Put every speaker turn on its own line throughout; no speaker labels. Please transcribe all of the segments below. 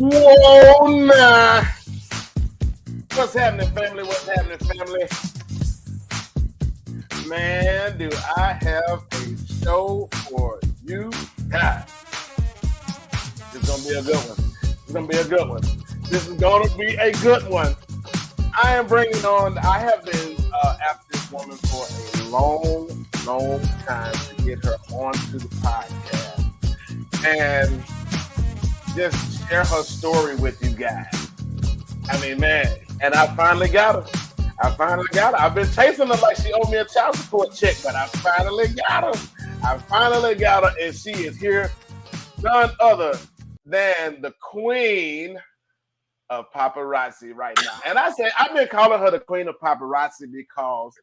Whoa, nah. What's happening, family? What's happening, family? Man, do I have a show for you guys. It's going to be a good one. It's going to be a good one. This is going to be a good one. I am bringing on, I have been after this woman for a long time to get her onto the podcast and just share her story with you guys. I mean, man, and I finally got her. I've been chasing her like she owed me a child support check, but I finally got her. And she is here, none other than the queen of paparazzi right now. And I've been calling her the queen of paparazzi because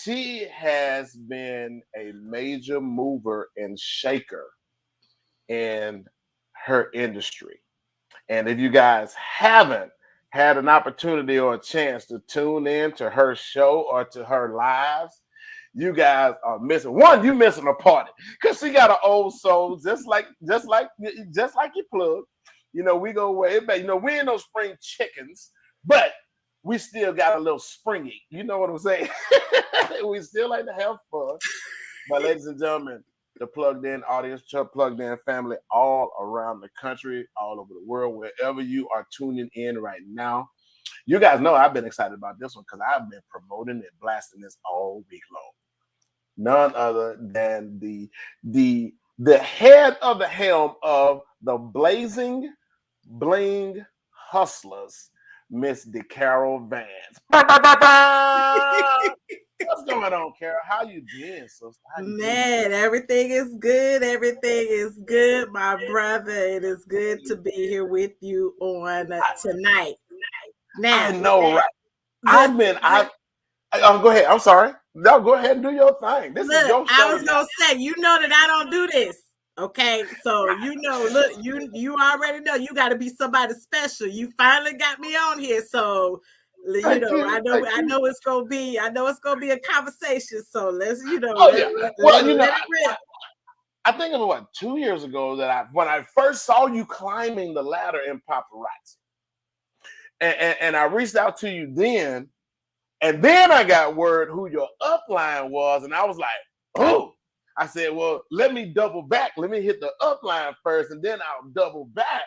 she has been a major mover and shaker in her industry. And if you guys haven't had an opportunity or a chance to tune in to her show or to her lives, you guys are missing. One, you missing a party because she got an old soul, just like your plug. You know, we go way back. You know, we ain't no spring chickens, but we still got a little springy. You know what I'm saying? We still like to have fun. But ladies and gentlemen, the plugged in audience, plugged in family all around the country, all over the world, wherever you are tuning in right now. You guys know I've been excited about this one because I've been promoting and blasting this all week long. None other than the head of the helm of the Blazin Bling Hustlers, Miss DeCarol Vance. What's going on, Carol? How you been, sister?
Man, everything is good. Everything is good, my brother. It is good to be here with you on tonight.
Now, I know, right? Go ahead. I'm sorry. No, go ahead and do your thing. This is your show.
I was gonna say, you know that I don't do this. Okay, so you know, look, you already know you got to be somebody special. You finally got me on here, so I know it's gonna be a conversation. So let's,
I think it was 2 years ago that when I first saw you climbing the ladder in paparazzi, and I reached out to you then, and then I got word who your upline was, and I was like, oh. I said, well, let me double back. Let me hit the upline first, and then I'll double back,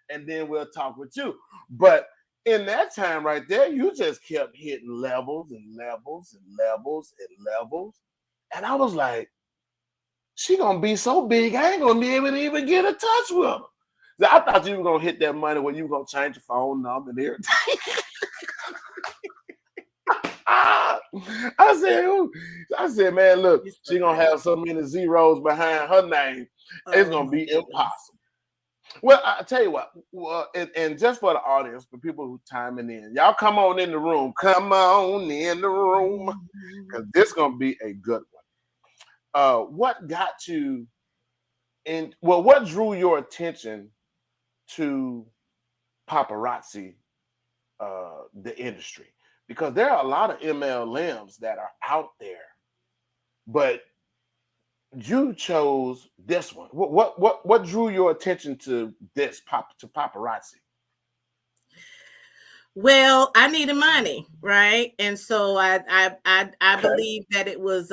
and then we'll talk with you. But in that time right there, you just kept hitting levels and levels and levels and levels. And I was like, she gonna be so big, I ain't gonna be able to even get in touch with her. So I thought you were gonna hit that money when you were gonna change your phone number and everything. I said, man, look, she gonna have so many zeros behind her name, it's gonna be impossible. Well, I tell you what, and just for the audience, for people who timing in, y'all come on in the room, because this is gonna be a good one. What got you in? Well, what drew your attention to paparazzi, the industry? Because there are a lot of MLMs that are out there, but you chose this one. What drew your attention to this paparazzi?
Well, I needed money, right? And so I believe that it was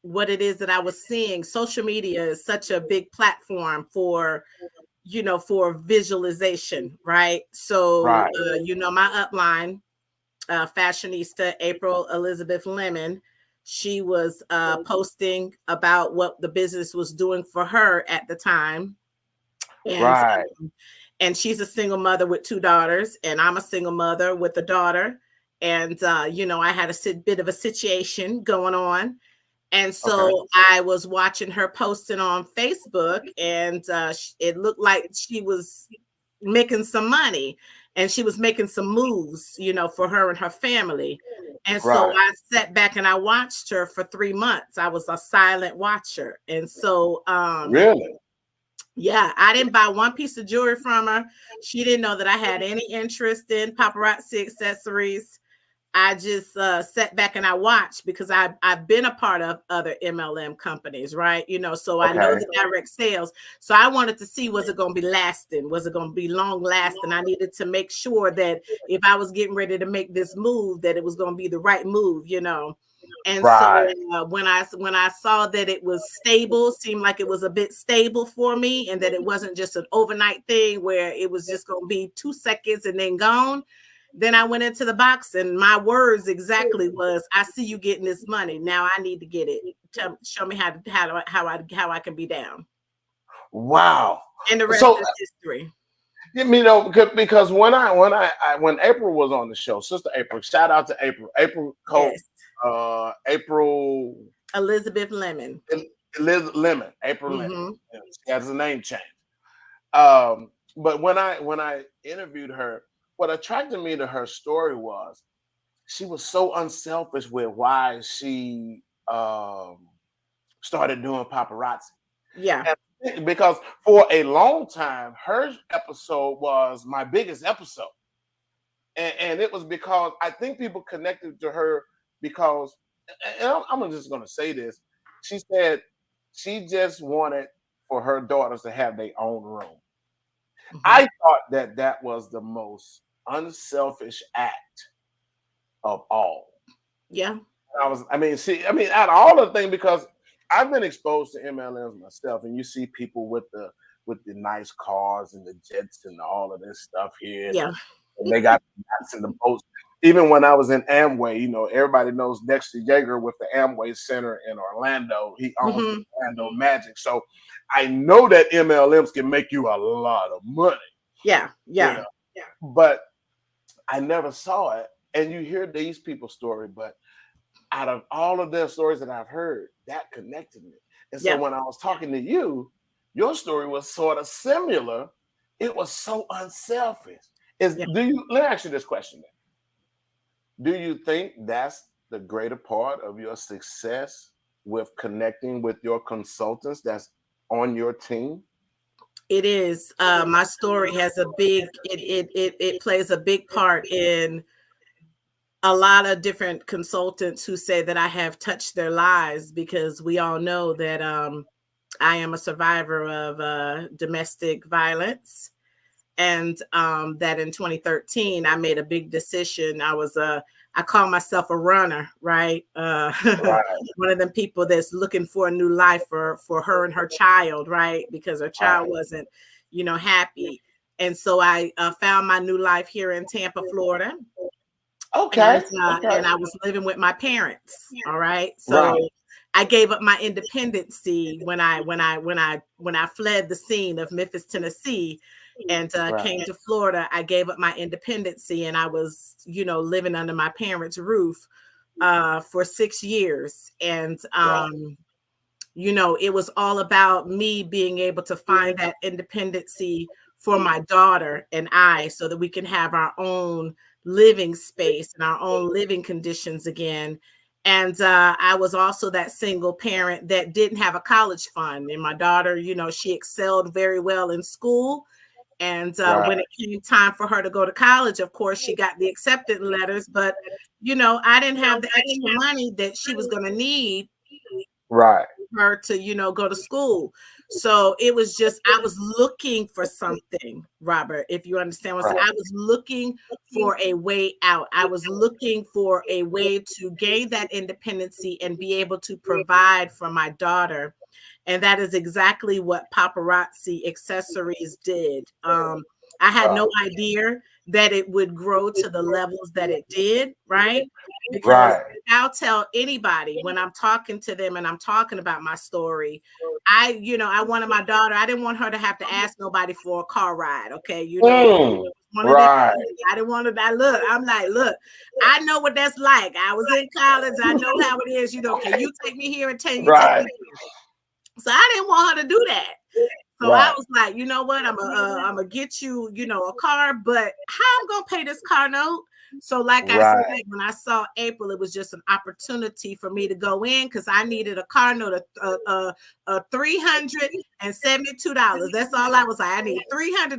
what it is that I was seeing. Social media is such a big platform for visualization, right? So my upline, fashionista April Elizabeth Lemon, she was posting about what the business was doing for her at the time. And, and she's a single mother with 2 daughters, and I'm a single mother with a daughter. And, I had a bit of a situation going on. And so I was watching her posting on Facebook, and it looked like she was making some money. And she was making some moves, for her and her family. And so I sat back and I watched her for 3 months. I was a silent watcher. And so,
really?
Yeah, I didn't buy one piece of jewelry from her. She didn't know that I had any interest in paparazzi accessories. I just sat back and I watched because I've been a part of other MLM companies, right? So I know the direct sales. So I wanted to see, was it going to be lasting? Was it going to be long lasting? I needed to make sure that if I was getting ready to make this move, that it was going to be the right move, And so when I saw that it was stable, seemed like it was a bit stable for me, and that it wasn't just an overnight thing where it was just going to be 2 seconds and then gone. Then I went into the box, and my words exactly was, "I see you getting this money. Now I need to get it. Show me how I can be down."
Wow.
And the rest is history.
Because when April was on the show, Sister April, shout out to April. April April
Elizabeth Lemon.
Lemon. April Lemon. She has a name change. But when I interviewed her, what attracted me to her story was she was so unselfish with why she started doing paparazzi.
Yeah.
And because for a long time, her episode was my biggest episode. And it was because I think people connected to her because, and I'm just going to say this, she said she just wanted for her daughters to have their own room. I thought that was the most unselfish act of all.
Yeah.
Out of all the things, because I've been exposed to MLMs myself, and you see people with the nice cars and the jets and all of this stuff here.
Yeah.
And they got the yachts and the boats. Even when I was in Amway, everybody knows Dexter Yeager with the Amway Center in Orlando. He owns the Orlando Magic. So I know that MLMs can make you a lot of money.
Yeah.
But I never saw it. And you hear these people's story, but out of all of their stories that I've heard, that connected me. And so when I was talking to you, your story was sort of similar. It was so unselfish. Let me ask you this question then. Do you think that's the greater part of your success with connecting with your consultants that's on your team?
It is. My story has it plays a big part in a lot of different consultants who say that I have touched their lives, because we all know that I am a survivor of domestic violence. And that in 2013, I made a big decision. I call myself a runner, right? One of them people that's looking for a new life for her and her child, right? Because her child wasn't, happy. And so I found my new life here in Tampa, Florida.
Okay.
And I was living with my parents. All right. So I gave up my independency when I fled the scene of Memphis, Tennessee, and came to Florida. I gave up my independency, and I was, living under my parents' roof for 6 years. And it was all about me being able to find that independency for my daughter and I, so that we can have our own living space and our own living conditions again. And I was also that single parent that didn't have a college fund. And my daughter, she excelled very well in school. And when it came time for her to go to college, of course, she got the acceptance letters. But, I didn't have the extra money that she was going to need her to, go to school. So it was just, I was looking for something, Robert, if you understand what I'm saying. I was looking for a way out. I was looking for a way to gain that independency and be able to provide for my daughter. And that is exactly what Paparazzi Accessories did. I had no idea that it would grow to the levels that it did, right? Because I'll tell anybody when I'm talking to them and I'm talking about my story, I wanted my daughter, I didn't want her to have to ask nobody for a car ride, okay? I didn't want to, I'm like, look, I know what that's like. I was in college. I know how it is, can you take me here and take me here? So I didn't want her to do that. So I was like, you know what? I'm gonna get you, a car, but how I'm gonna pay this car note? So like I said, when I saw April, it was just an opportunity for me to go in, because I needed a car note of $372. That's all I was like. I need $300.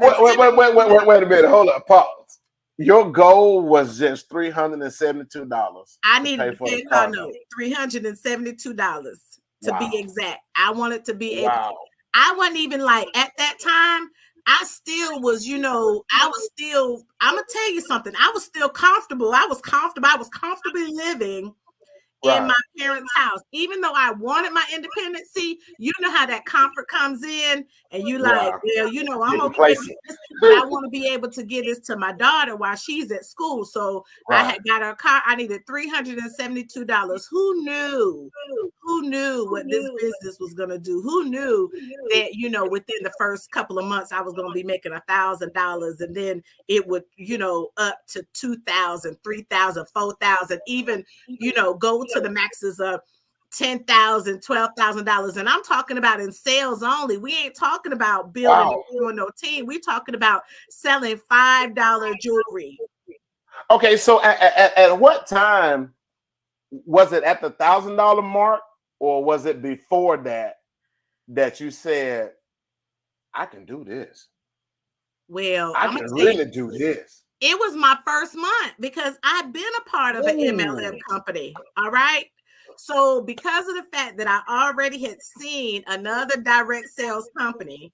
Wait a minute. Hold up. Pause. Your goal was just $372.
I needed to pay a car note. $372 to be exact. I wanted to be able to. I wasn't even like at that time. I still was, I'm gonna tell you something. I was still comfortable. I was comfortably living in my parents' house, even though I wanted my independency. You know how that comfort comes in, and you like, well, I'm okay with this, but I want to be able to give this to my daughter while she's at school. So I had got her car. I needed $372. Who knew? Who knew what this business was going to do? Who knew that, within the first couple of months, I was going to be making $1,000, and then it would, up to $2,000, $3,000, $4,000, even, go to the maxes of $10,000, $12,000. And I'm talking about in sales only. We ain't talking about building no team. We talking about selling $5 jewelry.
Okay, so at what time was it? At the $1,000 mark, or was it before that you said, I can do this?
Well,
I can really do this.
It was my first month because I've been a part of an MLM company. All right. So because of the fact that I already had seen another direct sales company,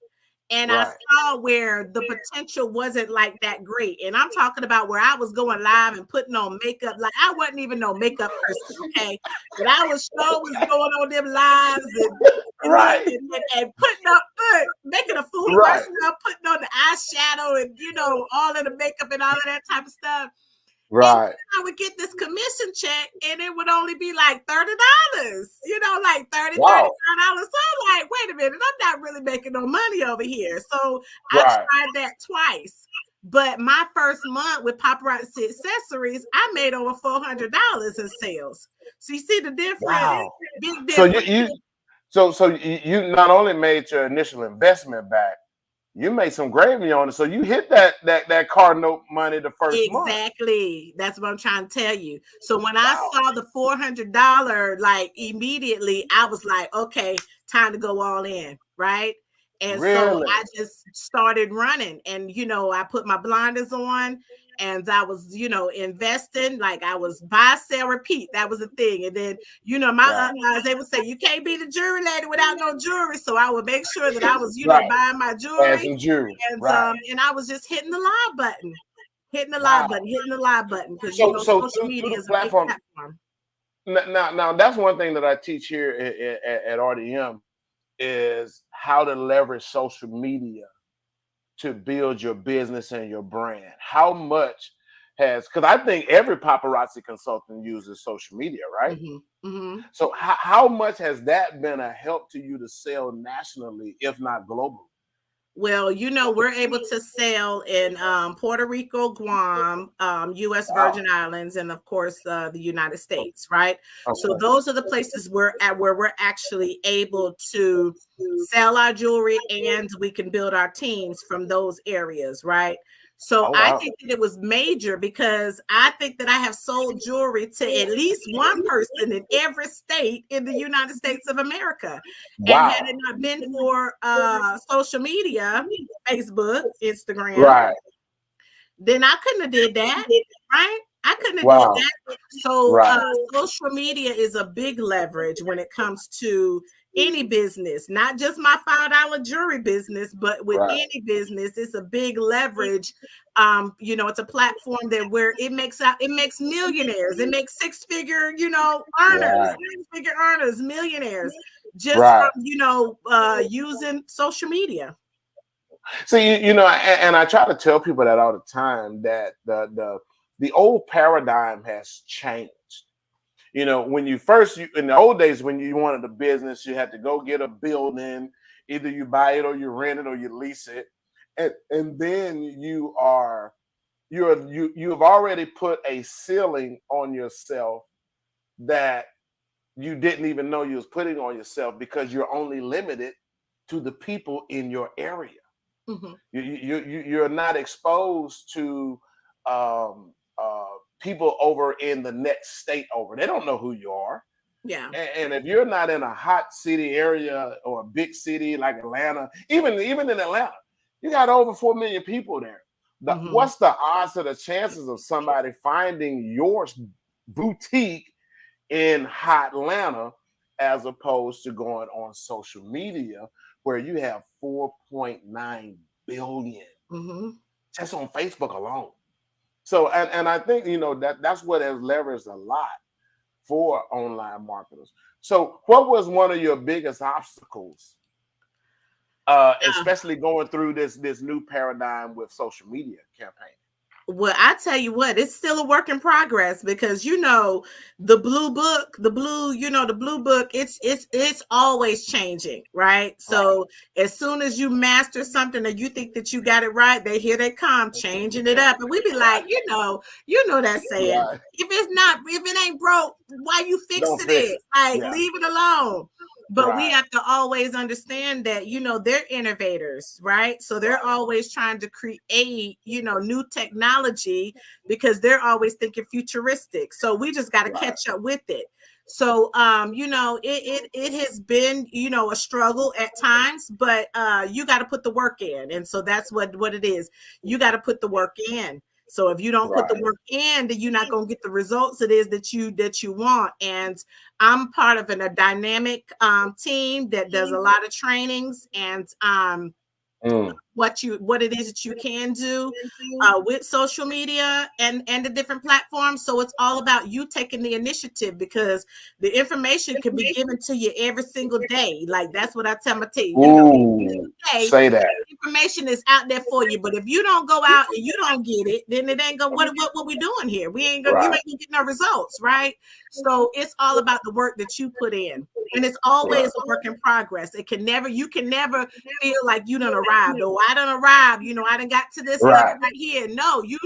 and I saw where the potential wasn't like that great. And I'm talking about where I was going live and putting on makeup. Like I wasn't even no makeup person, okay? But I was going on them lives and putting up, making a fool of myself, putting on the eyeshadow and, all of the makeup and all of that type of stuff.
Right.
And I would get this commission check and it would only be like $30, like $30, $35. So I'm like, wait a minute, I'm not really making no money over here. So I tried that twice. But my first month with Paparazzi Accessories, I made over $400 in sales. So you see the difference?
Wow.
Big difference.
So you not only made your initial investment back, you made some gravy on it. So you hit that car note money the first month.
Exactly. That's what I'm trying to tell you. So when I saw the $400, like immediately, I was like, okay, time to go all in, right? And so I just started running, and I put my blinders on, and I was, investing. Like I was buy, sell, repeat. That was the thing. And then, my guys, they would say, you can't be the jewelry lady without no jewelry. So I would make sure that I was, buying my jewelry. And I was just hitting the live button, hitting the live button. Because social media is a big platform.
Now that's one thing that I teach here at RDM is how to leverage social media to build your business and your brand. How much because I think every paparazzi consultant uses social media, right?
Mm-hmm. Mm-hmm.
So how much has that been a help to you to sell nationally, if not globally?
Well, we're able to sell in Puerto Rico, Guam, U.S. Virgin Islands, and of course the United States, right? Okay. So those are the places where we're actually able to sell our jewelry, and we can build our teams from those areas, right? So I think that it was major because I think that I have sold jewelry to at least one person in every state in the United States of America. Wow. And had it not been for social media, Facebook, Instagram, then I couldn't have did that, right? I couldn't have did that. So social media is a big leverage when it comes to any business, not just my $5 jewelry business, but with any business, it's a big leverage. It's a platform that where it makes millionaires, it makes six-figure, earners, millionaires, just from using social media.
So and I try to tell people that all the time that the old paradigm has changed. When you first, in the old days, when you wanted a business, you had to go get a building. Either you buy it or you rent it or you lease it. And then you have already put a ceiling on yourself that you didn't even know you was putting on yourself because you're only limited to the people in your area. Mm-hmm. You're not exposed to people over in the next state over. They don't know who you are.
Yeah.
And if you're not in a hot city area or a big city like Atlanta, even in Atlanta, you got over 4 million people there. What's the odds or the chances of somebody finding your boutique in hot Atlanta as opposed to going on social media where you have 4.9 billion just on Facebook alone? So, and I think, that's what has leveraged a lot for online marketers. So what was one of your biggest obstacles, especially going through this new paradigm with social media campaign?
Well, I tell you what, it's still a work in progress because the blue book, the blue book, it's always changing, right? So as soon as you master something and you think that you got it right, here they come changing it up, and we be like, that saying,
Right.
if it ain't broke, why you fixing it? Like, leave it alone. But we have to always understand that, they're innovators, right? So they're always trying to create, new technology because they're always thinking futuristic. So we just got to catch up with it. So, it has been, a struggle at times, but you got to put the work in. And so that's what it is. You got to put the work in. So if you don't put the work in, then you're not going to get the results it is that you want. And I'm part of a dynamic team that does a lot of trainings and what it is that you can do with social media and the different platforms. So it's all about you taking the initiative because the information can be given to you every single day. Like, that's what I tell my team.
Say that.
Information is out there for you, but if you don't go out and you don't get it, then it ain't gonna. What we doing here? You ain't gonna get no results, right? So it's all about the work that you put in, and it's always a work in progress. You can never feel like you done arrived. Oh, I done arrived. I done got to this level right here. No, you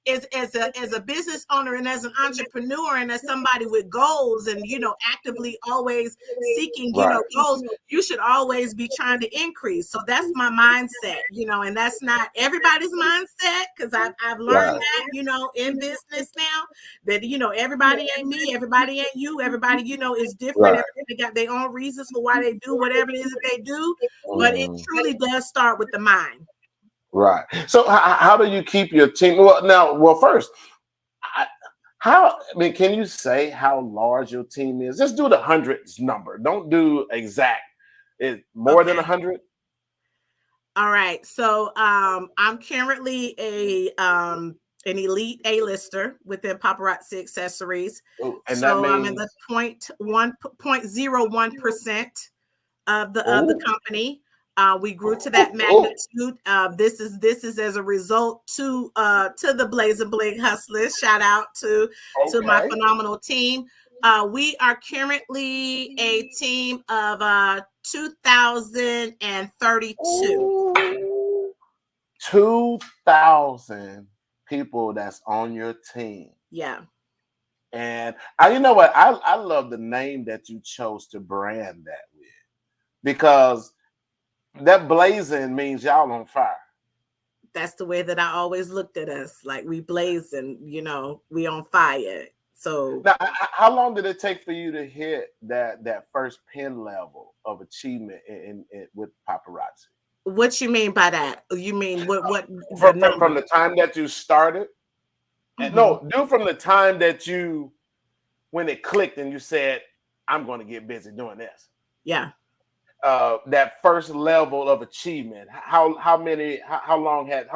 as a business owner and as an entrepreneur and as somebody with goals and actively always seeking goals, you should always be trying to increase. So that's my mindset, and that's not everybody's mindset because I've learned that, in business now that, everybody ain't me, everybody ain't you, everybody, is different. Everybody got their own reasons for why they do whatever it is that they do, but it truly does start with the mind.
Right. So how do you keep your team? Well, first, can you say how large your team is? Just do the hundreds number. Don't do exact. Is more than 100?
All right. So I'm currently an elite A-lister within Paparazzi Accessories.
Ooh, and
so
that means...
I'm in the 0.01% of the company. We grew to that magnitude. This is as a result to the Blazin Bling Hustlers. Shout out to my phenomenal team. We are currently a team of 2,032.
2,000 people that's on your team.
Yeah.
And you know what? I love the name that you chose to brand that with, because that blazing means y'all on fire.
That's the way that I always looked at us. Like, we blazing, we on fire. So
now, how long did it take for you to hit that first pin level of achievement in with Paparazzi?
What you mean by that? You mean what
from the time that you started? No, from the time that when it clicked and you said, I'm going to get busy doing this.
Yeah.
That first level of achievement, how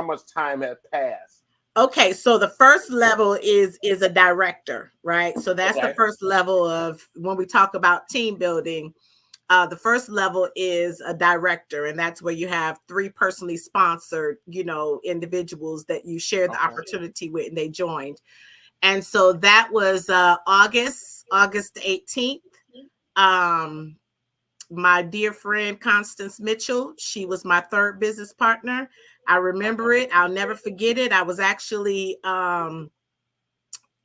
much time had passed?
Okay, so the first level is a director, right? So that's the first level of when we talk about team building. The first level is a director, and that's where you have 3 personally sponsored, individuals that you share the opportunity with, and they joined. And so that was August 18th. My dear friend Constance Mitchell, she was my 3rd business partner. I remember it. I'll never forget it. I was actually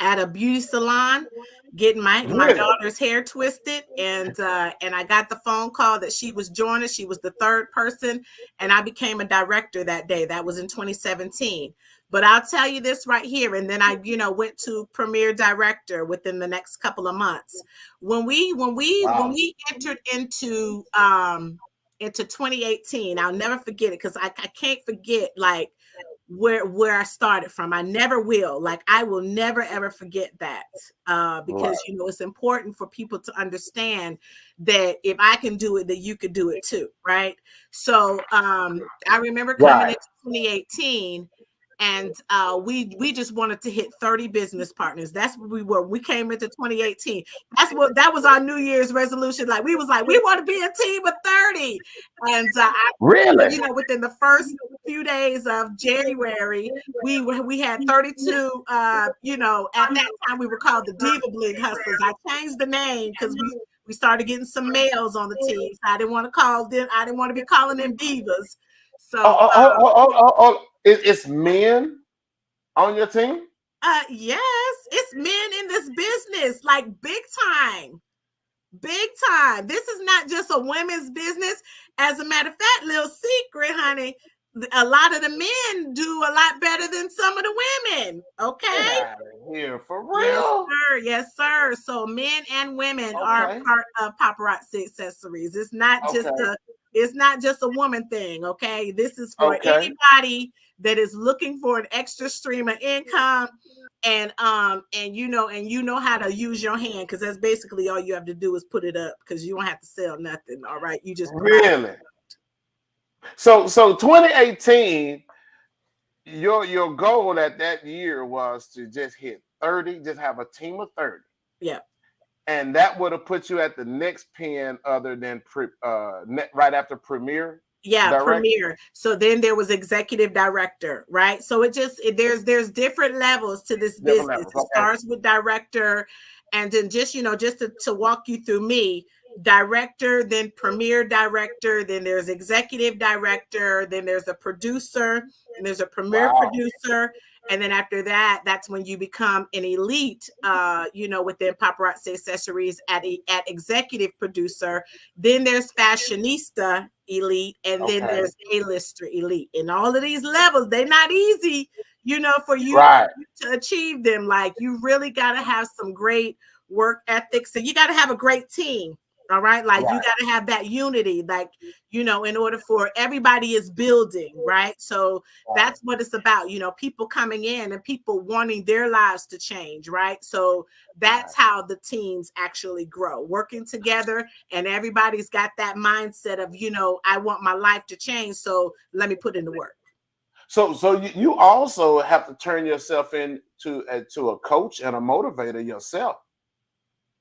at a beauty salon getting my daughter's hair twisted, and I got the phone call that she was joining. She was the 3rd person, and I became a director that day. That was in 2017. But I'll tell you this right here, and then I, went to premier director within the next couple of months. When we entered into 2018, I'll never forget it because I can't forget, like, where I started from. I never will. Like, I will never ever forget that, because you know, it's important for people to understand that if I can do it, that you could do it too, right? So I remember coming into 2018. And we just wanted to hit 30 business partners. That's what we were. We came into 2018. That was our New Year's resolution. Like, we want to be a team of 30. And
really,
you know, within the first few days of January, we had 32. You know, at that time we were called the Diva Bling Hustlers. I changed the name because we started getting some males on the team. So I didn't want to be calling them divas. So
it's men on your team?
Yes, it's men in this business, like big time. Big time. This is not just a women's business. As a matter of fact, little secret, honey, a lot of the men do a lot better than some of the women. Okay.
Get out of here, for real?
Yes, sir. Yes, sir. So men and women are part of Paparazzi Accessories. It's not just a woman thing. Okay. This is for anybody that is looking for an extra stream of income. And you know how to use your hand, because that's basically all you have to do is put it up, because you don't have to sell nothing. All right, you just
really. So 2018, your goal at that year was to just hit 30, just have a team of 30.
Yeah.
And that would have put you at the next pen other than right after Premier.
Yeah, director? Premier. So then there was executive director, right? So there's different levels to this business. It starts with director, and then just to walk you through me, director, then premier director, then there's executive director, then there's a producer, and there's a premier producer. And then after that, that's when you become an elite, within Paparazzi Accessories at executive producer. Then there's fashionista elite, and then there's A-lister elite. And all of these levels, they're not easy, for you to achieve them. Like, you really got to have some great work ethics, and you got to have a great team. All right. Like, you got to have that unity, like, in order for everybody is building. Right. So that's what it's about. People coming in and people wanting their lives to change. Right. So that's how the teams actually grow, working together. And everybody's got that mindset of, I want my life to change. So let me put in the work.
So you also have to turn yourself into a coach and a motivator yourself.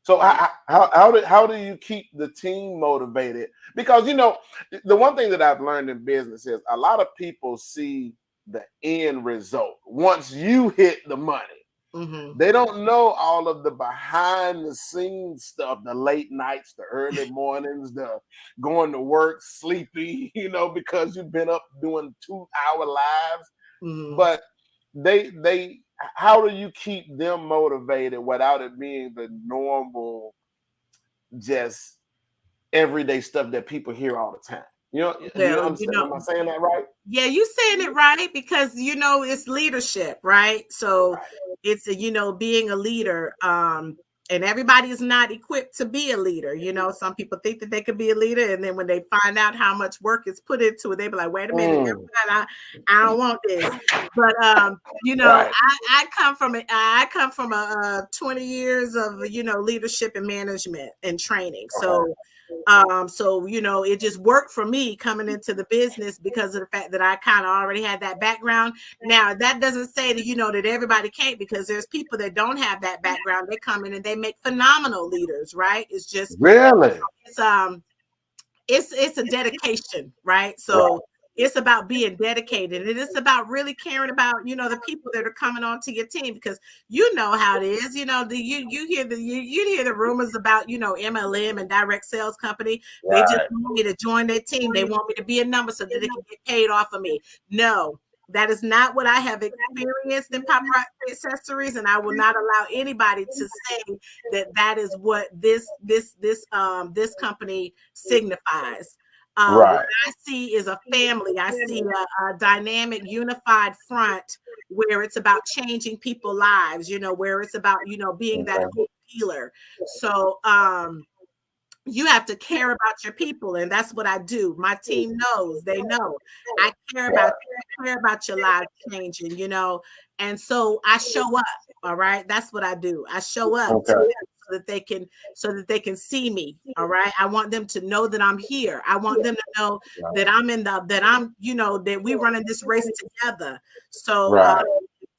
So how do you keep the team motivated? Because, the one thing that I've learned in business is a lot of people see the end result. Once you hit the money, they don't know all of the behind the scenes stuff, the late nights, the early mornings, the going to work sleepy, because you've been up doing 2-hour lives. But how do you keep them motivated without it being the normal, just everyday stuff that people hear all the time? You understand? Am I saying that right?
Yeah, you saying it right, because it's leadership, right? So it's being a leader. And everybody is not equipped to be a leader. Some people think that they could be a leader, and then when they find out how much work is put into it, they be like, wait a minute, I don't want this. But I come from 20 years of leadership and management and training. So it just worked for me coming into the business because of the fact that I kind of already had that background. Now, that doesn't say that that everybody can't, because there's people that don't have that background. They come in and they make phenomenal leaders, right? It's just
really
it's a dedication, right? So it's about being dedicated, and it's about really caring about the people that are coming onto your team, because how it is. You hear the rumors about MLM and direct sales company. They just want me to join their team. They want me to be a number so that they can get paid off of me. No, that is not what I have experienced in Paparazzi Accessories, and I will not allow anybody to say that is what this company signifies. What I see is a family. I see a dynamic, unified front where it's about changing people's lives, where it's about, being that hope healer. So, you have to care about your people, and that's what I do. My team knows, they know I care about you. I care about your lives changing, and so I show up. All right, that's what I do. I show up to them so that they can see me. All right, I want them to know that I'm here. I want them to know that I'm that we running this race together. So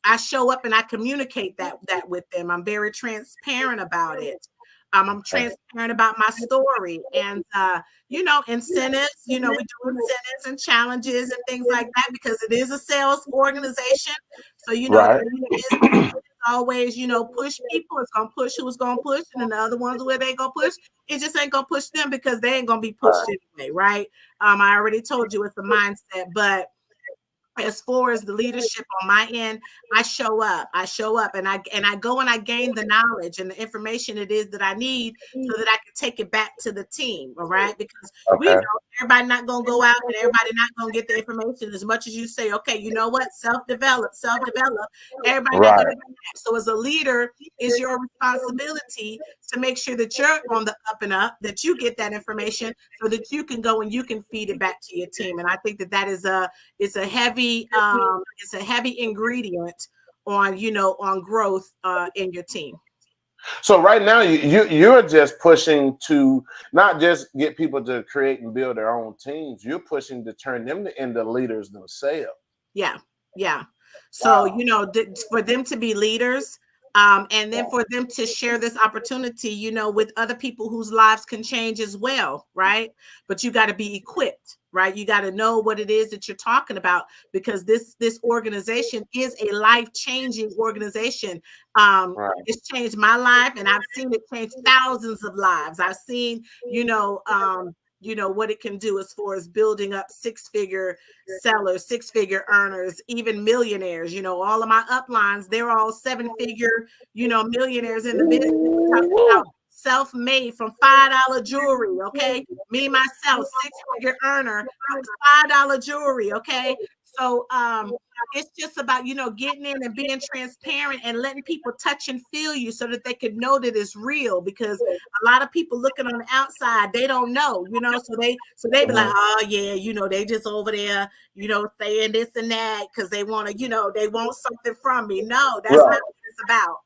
I show up and I communicate that with them. I'm very transparent about it. I'm transparent about my story, and incentives. We do incentives and challenges and things like that because it is a sales organization. So always push people. It's gonna push who's gonna push, and then the other ones where they gonna push. It just ain't gonna push them because they ain't gonna be pushed anyway, right? I already told you it's a mindset, but as far as the leadership on my end, I show up and I go and I gain the knowledge and the information it is that I need so that I can take it back to the team. All right. Because we know everybody not going to go out and everybody not going to get the information as much as you say, okay, you know what? Self-develop. Everybody not going to do that. So as a leader, it's your responsibility to make sure that you're on the up and up, that you get that information so that you can go and you can feed it back to your team. And I think that is it's a heavy ingredient on growth in your team.
So right now you're just pushing to not just get people to create and build their own teams. You're pushing to turn them into leaders themselves.
Yeah. So for them to be leaders, and then for them to share this opportunity, with other people whose lives can change as well, right? But you got to be equipped, right? You got to know what it is that you're talking about because this organization is a life-changing organization. It's changed my life, and I've seen it change thousands of lives. I've seen, what it can do as far as building up six-figure sellers, six-figure earners, even millionaires. All of my uplines, they're all seven-figure, millionaires in the business. We're talking about self-made from $5 jewelry, okay? Me, myself, six-figure earner from $5 jewelry, okay? So it's just about, getting in and being transparent and letting people touch and feel you so that they can know that it's real, because a lot of people looking on the outside, they don't know, so they be like, oh yeah, they just over there, saying this and that because they want to, they want something from me. No, that's not what it's about.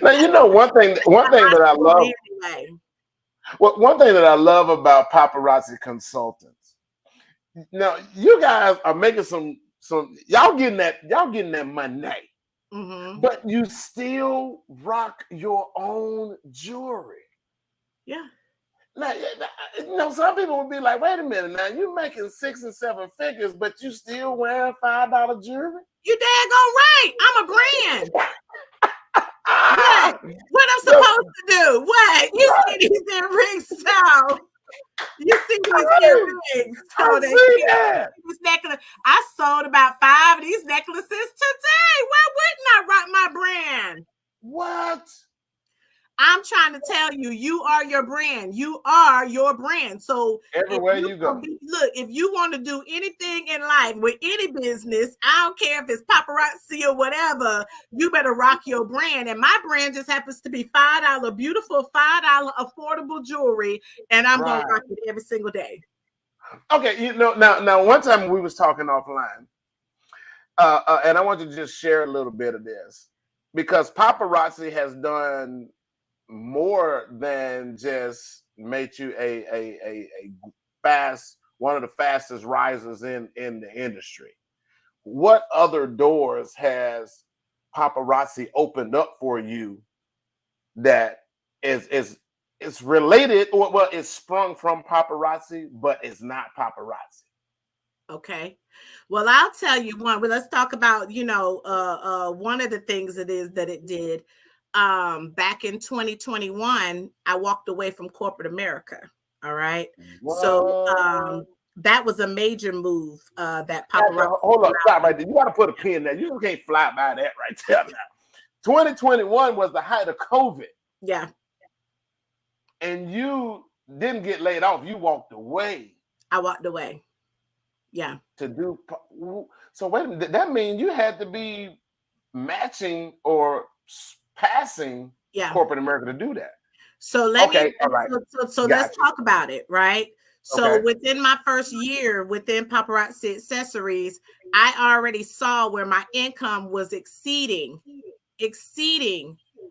Now, one thing that I love, one thing that I love about Paparazzi Consultants. Now, you guys are making some y'all getting that money, but you still rock your own jewelry.
Yeah.
Now, some people would be like, wait a minute, now you're making 6 and 7 figures, but you still wearing $5 jewelry?
You daggone right. I'm a brand. What I'm supposed to do? What? You see these earrings, so you see these earrings. So this necklace. I sold about 5 of these necklaces today. Why wouldn't I rock my brand?
What?
I'm trying to tell you, you are your brand. You are your brand. So
everywhere you go.
Look, if you want to do anything in life with any business, I don't care if it's paparazzi or whatever, you better rock your brand. And my brand just happens to be $5, beautiful $5 affordable jewelry. And I'm going to rock it every single day.
Okay. Now one time we was talking offline, and I want you to just share a little bit of this, because Paparazzi has done more than just made you a one of the fastest risers in the industry. What other doors has Paparazzi opened up for you that is related, or well, it's sprung from Paparazzi, but it's not Paparazzi?
Okay. Well, I'll tell you one. Well, let's talk about, one of the things it is that it did. Back in 2021, I walked away from corporate America. All right. What? So that was a major move that Paparazzi.
Hold on, stop right there. You got to put a pin there. You just can't fly by that right there now. 2021 was the height of COVID.
Yeah.
And you didn't get laid off. You walked away.
I walked away. Yeah.
So wait a minute. That means you had to be matching or passing corporate America to do that.
So let's talk about it, right? So within my first year within Paparazzi Accessories, I already saw where my income was exceeding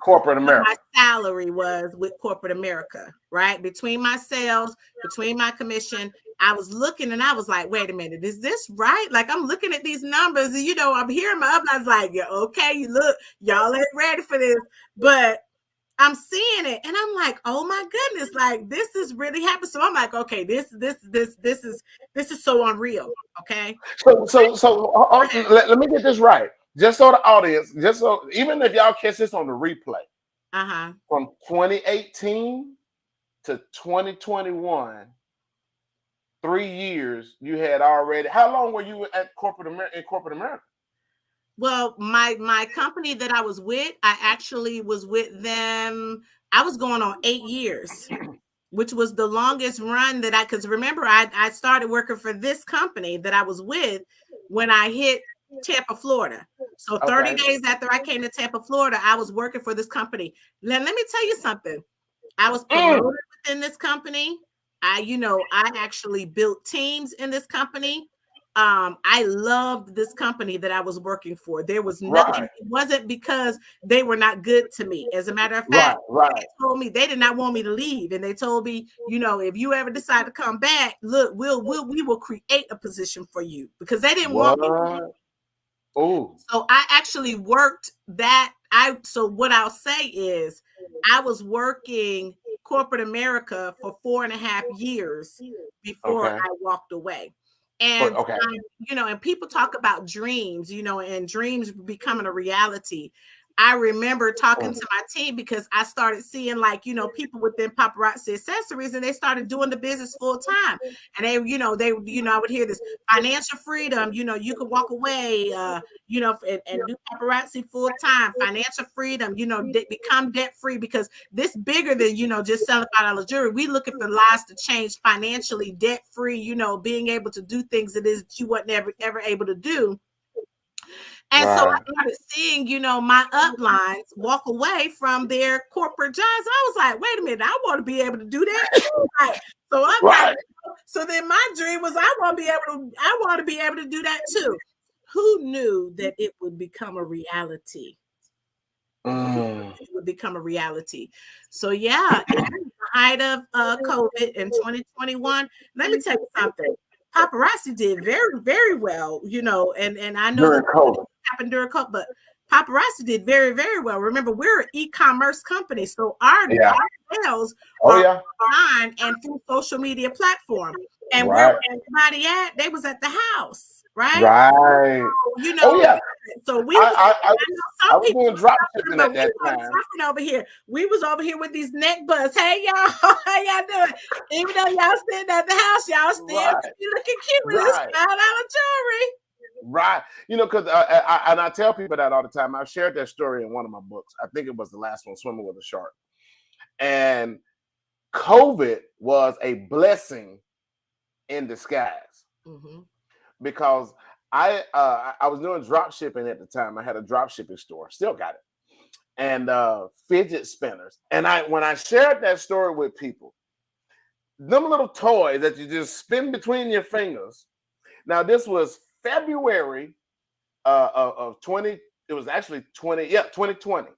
corporate America.
My salary was with corporate America, right? Between my sales, between my commission, I was looking and I was like, wait a minute, is this right? Like, I'm looking at these numbers and, you know, I'm hearing my uplines like, yeah, okay, you look, y'all ain't ready for this, but I'm seeing it and I'm like, oh my goodness, like this is really happening. So I'm like, okay, this is so unreal. Okay.
So let me get this right. Just so the audience, even if y'all catch this on the replay, from 2018 to 2021, 3 years you had already. How long were you at corporate America?
Well, my company that I was with, I actually was with them. I was going on 8 years, which was the longest run that because remember, I started working for this company that I was with when I hit Tampa, Florida. So 30 days after I came to Tampa, Florida, I was working for this company. Let me tell you something. I was promoted within this company. I actually built teams in this company. I loved this company that I was working for. There was nothing. It wasn't because they were not good to me. As a matter of fact, they told me they did not want me to leave, and they told me, you know, if you ever decide to come back, look, we will create a position for you, because they didn't want me.
Oh,
so I actually worked that. So what I'll say is, I was working corporate America for 4.5 years before I walked away. And and people talk about dreams, and dreams becoming a reality. I remember talking to my team, because I started seeing, like, people within Paparazzi Accessories, and they started doing the business full time. And they I would hear this financial freedom, you could walk away, and do paparazzi full time, financial freedom, become debt free, because this bigger than, just selling $5 jewelry. We looking for lives to change financially, debt free, being able to do things that you weren't ever able to do. And so I started seeing, my uplines walk away from their corporate jobs. I was like, wait a minute, I want to be able to do that. So I'm like, so then my dream was, I want to be able to do that too. Who knew that it would become a reality? It would become a reality. So yeah, in the height of COVID in 2021, let me tell you something. Paparazzi did very, very well, and I know that happened during COVID, but Paparazzi did very, very well. Remember, we're an e-commerce company, so our sales are online and through social media platform. And where everybody at? They was at the house, right? So, so we
I was doing drop shipping at that time.
Over here, we was over here with these neck buds. Hey y'all, how y'all doing? Even though y'all sitting at the house, y'all still be looking cute with this $5 jewelry.
Right, because I tell people that all the time. I've shared that story in one of my books. I think it was the last one, Swimming with a Shark. And COVID was a blessing in disguise, because I was doing drop shipping at the time. I had a drop shipping store, still got it, and fidget spinners. And when I shared that story with people, them little toys that you just spin between your fingers. Now this was February of 20. It was actually 2020,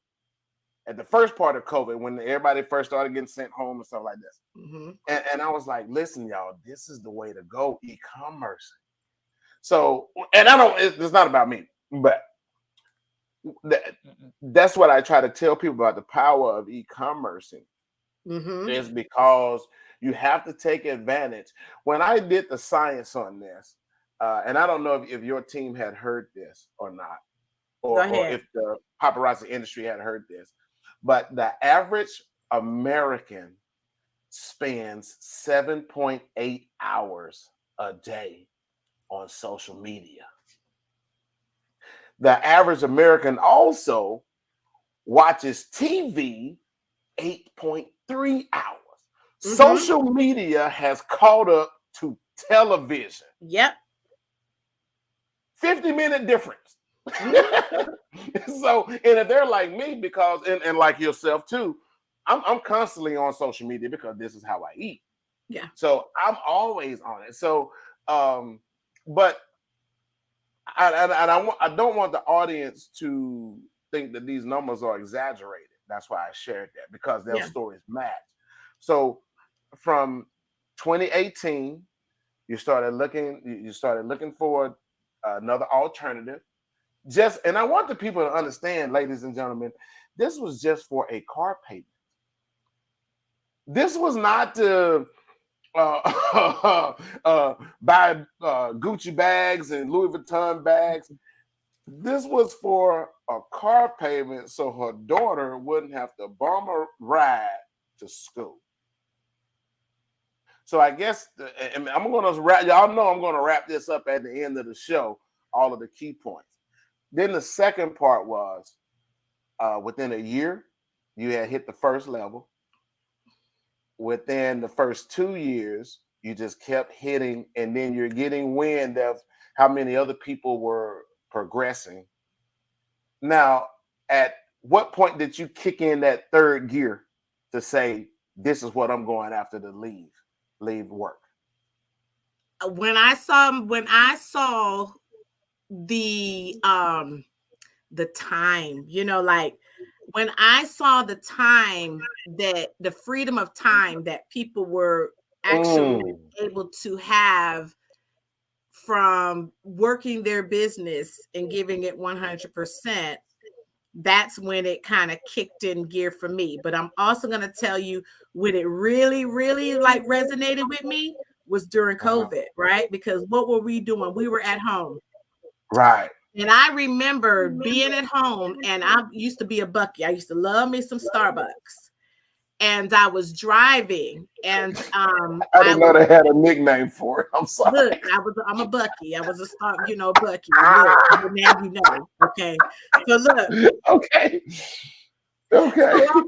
at the first part of COVID, when everybody first started getting sent home and stuff like this. And I was like, listen, y'all, this is the way to go, e-commerce. So, and it's not about me, but that's what I try to tell people about the power of e-commerce. Is because you have to take advantage. When I did the science on this, and I don't know if your team had heard this or not, or if the paparazzi industry had heard this, but the average American spends 7.8 hours a day on social media. The average American also watches TV 8.3 hours. Social media has caught up to television. 50-minute difference. So, and if they're like me, because and like yourself too, I'm constantly on social media because this is how I eat.
Yeah.
So I'm always on it. So, but I don't want the audience to think that these numbers are exaggerated. That's why I shared that, because their stories match. So from 2018, you started looking for another alternative. And I want the people to understand, ladies and gentlemen, this was just for a car payment. This was not to buy Gucci bags and Louis Vuitton bags. This was for a car payment so her daughter wouldn't have to bum a ride to school. So I guess I'm going to wrap. Y'all know I'm going to wrap this up at the end of the show. All of the key points. Then the second part was within a year, you had hit the first level. Within the first 2 years, you just kept hitting, and then you're getting wind of how many other people were progressing. Now, at what point did you kick in that third gear to say, this is what I'm going after to leave work?
When I saw the time, like when I saw the time, that the freedom of time that people were actually able to have from working their business and giving it 100%, that's when it kind of kicked in gear for me. But I'm also going to tell you, when it really, really like resonated with me was during COVID, right? Because what were we doing? We were at home.
Right.
And I remember being at home, and I used to be a Bucky. I used to love me some Starbucks. And I was driving, and
I didn't know they had a nickname for it. I'm sorry.
Look, I'm a Bucky. I was a Bucky. Look, now you know. Okay. So look.
Okay. Okay.
So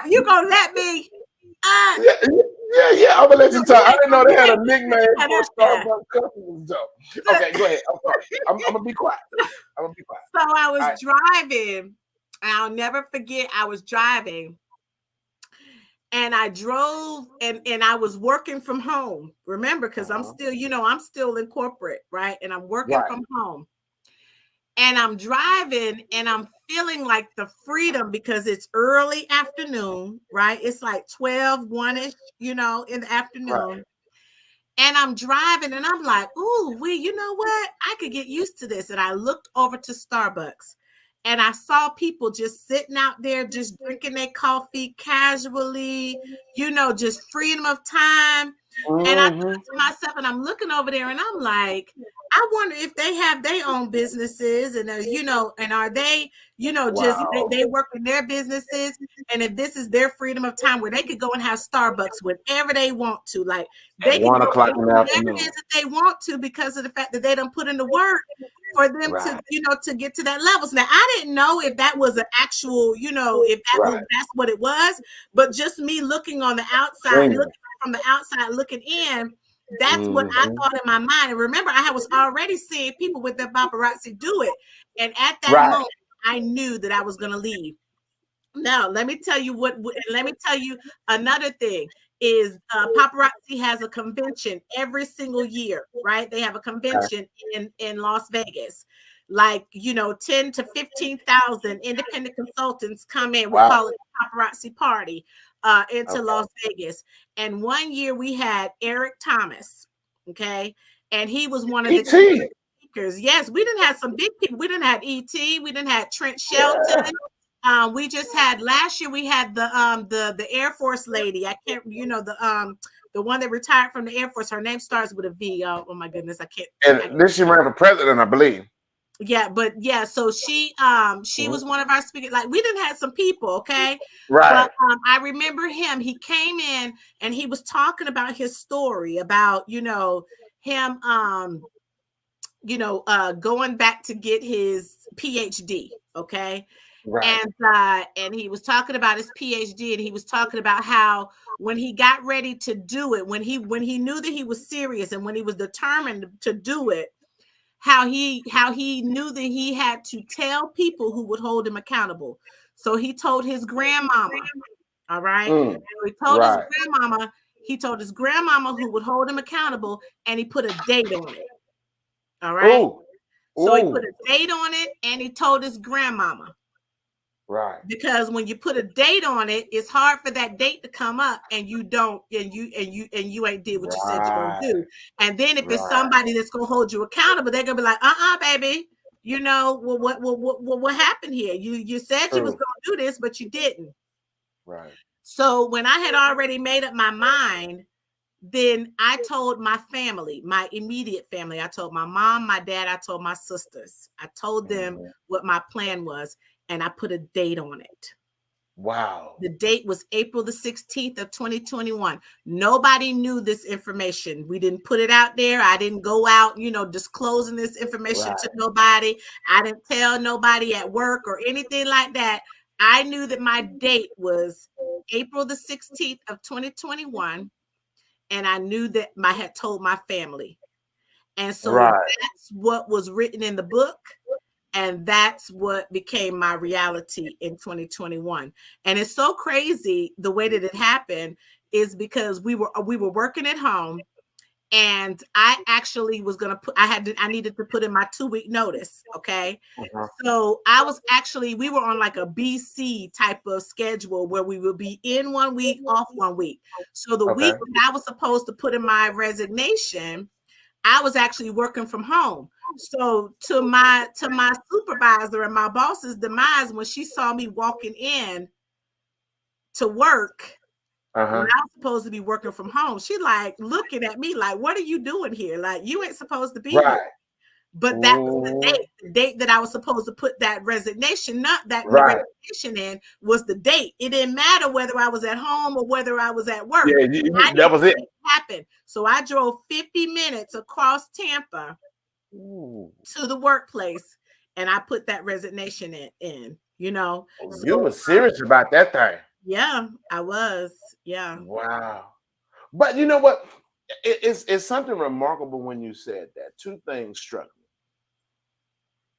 you gonna let me?
Yeah. I'm gonna let you talk. I didn't know they had a nickname for Starbucks customers, though. Okay, go ahead. I'm sorry. I'm gonna be quiet.
So I was driving. I'll never forget. I was driving, and I drove, and I was working from home. Remember, because I'm still in corporate, right? And I'm working from home. And I'm driving, and I'm feeling like the freedom, because it's early afternoon, right? It's like 12, 1-ish, in the afternoon. Right. And I'm driving, and I'm like, ooh, you know what? I could get used to this. And I looked over to Starbucks, and I saw people just sitting out there, just drinking their coffee casually, just freedom of time. Mm-hmm. And I thought to myself, and I'm looking over there, and I'm like, I wonder if they have their own businesses, and and are they, just they work in their businesses, and if this is their freedom of time where they could go and have Starbucks whenever they want to, like they can go whatever it is that they want to, because of the fact that they don't put in the work for them to, to get to that levels. Now, I didn't know if that was an actual, if that's what it was, but just me looking on the outside, looking from the outside, looking in. That's what I thought in my mind. And remember, I was already seeing people with their paparazzi do it. And at that moment, I knew that I was going to leave. Now, let me tell you another thing is Paparazzi has a convention every single year, right? They have a convention in Las Vegas. Like, 10 to 15,000 independent consultants come in. We call it the Paparazzi Party. Into Las Vegas. And one year we had Eric Thomas, okay? And he was one of the speakers. Yes, we didn't have some big people. We didn't have E.T., we didn't have Trent Shelton. We just had, last year we had the Air Force lady. I can't, the one that retired from the Air Force. Her name starts with a V. Oh my goodness, I can't.
And then she ran for president, I believe.
Yeah, but so she was one of our speakers. Like, we didn't have some people, okay?
Right.
But I remember him. He came in and he was talking about his story about, him going back to get his PhD, okay? Right. And he was talking about his PhD, and he was talking about how when he got ready to do it, when he knew that he was serious and when he was determined to do it, how he knew that he had to tell people who would hold him accountable. So he told his grandmama, All right. So he told his grandmama, who would hold him accountable, and he put a date on it. All right. So he put a date on it, and he told his grandmama.
Right.
Because when you put a date on it, it's hard for that date to come up, and you don't, and you ain't did what you said you're gonna do. And then if it's somebody that's gonna hold you accountable, they're gonna be like, baby, you know, what happened here? You said you was gonna do this, but you didn't.
Right.
So when I had already made up my mind, then I told my family, my immediate family. I told my mom, my dad, I told my sisters. I told them what my plan was, and I put a date on it.
Wow.
The date was April the 16th of 2021. Nobody knew this information. We didn't put it out there. I didn't go out, disclosing this information to nobody. I didn't tell nobody at work or anything like that. I knew that my date was April the 16th of 2021. And I knew that I had told my family. And so that's what was written in the book. And that's what became my reality in 2021. And it's so crazy the way that it happened is because we were working at home, and I actually was going to I needed to put in my 2-week notice. Okay. So we were on like a BC type of schedule where we would be in 1 week, off 1 week. So the week that I was supposed to put in my resignation, I was actually working from home. So to my supervisor and my boss's demise, when she saw me walking in to work, when I was supposed to be working from home, she like looking at me like, what are you doing here? Like, you ain't supposed to be here. But that was the date that I was supposed to put that resignation, resignation in was the date. It didn't matter whether I was at home or whether I was at work.
That was it.
Happened. So I drove 50 minutes across Tampa to the workplace, and I put that resignation in. You
were serious about that thing.
Yeah, I was. Yeah.
Wow. But you know what? It's something remarkable when you said that. Two things struck me.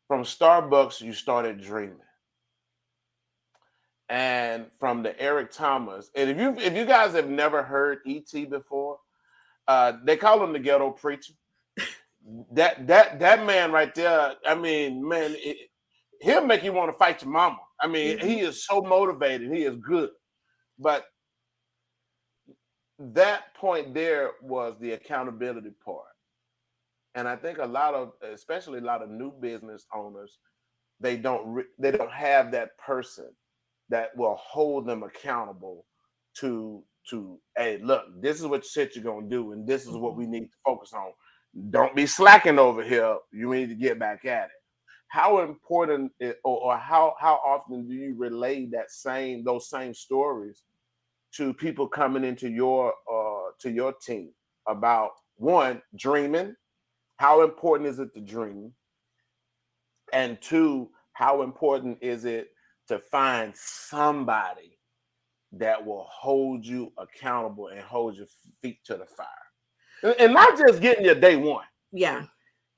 From Starbucks, you started dreaming. And from the Eric Thomas, and if you guys have never heard E.T. before, they call him the ghetto preacher. That man right there, I mean, man, he'll make you want to fight your mama. I mean, he is so motivated. He is good. But that point there was the accountability part. And I think especially a lot of new business owners, they don't have that person that will hold them accountable to hey, look, this is what you said you're gonna do, and this is what we need to focus on. Don't be slacking over here. You need to get back at it. How important or how often do you relay those same stories to people coming into your team about, one, dreaming? How important is it to dream? And two, how important is it to find somebody that will hold you accountable and hold your feet to the fire? And not just getting your day one.
Yeah.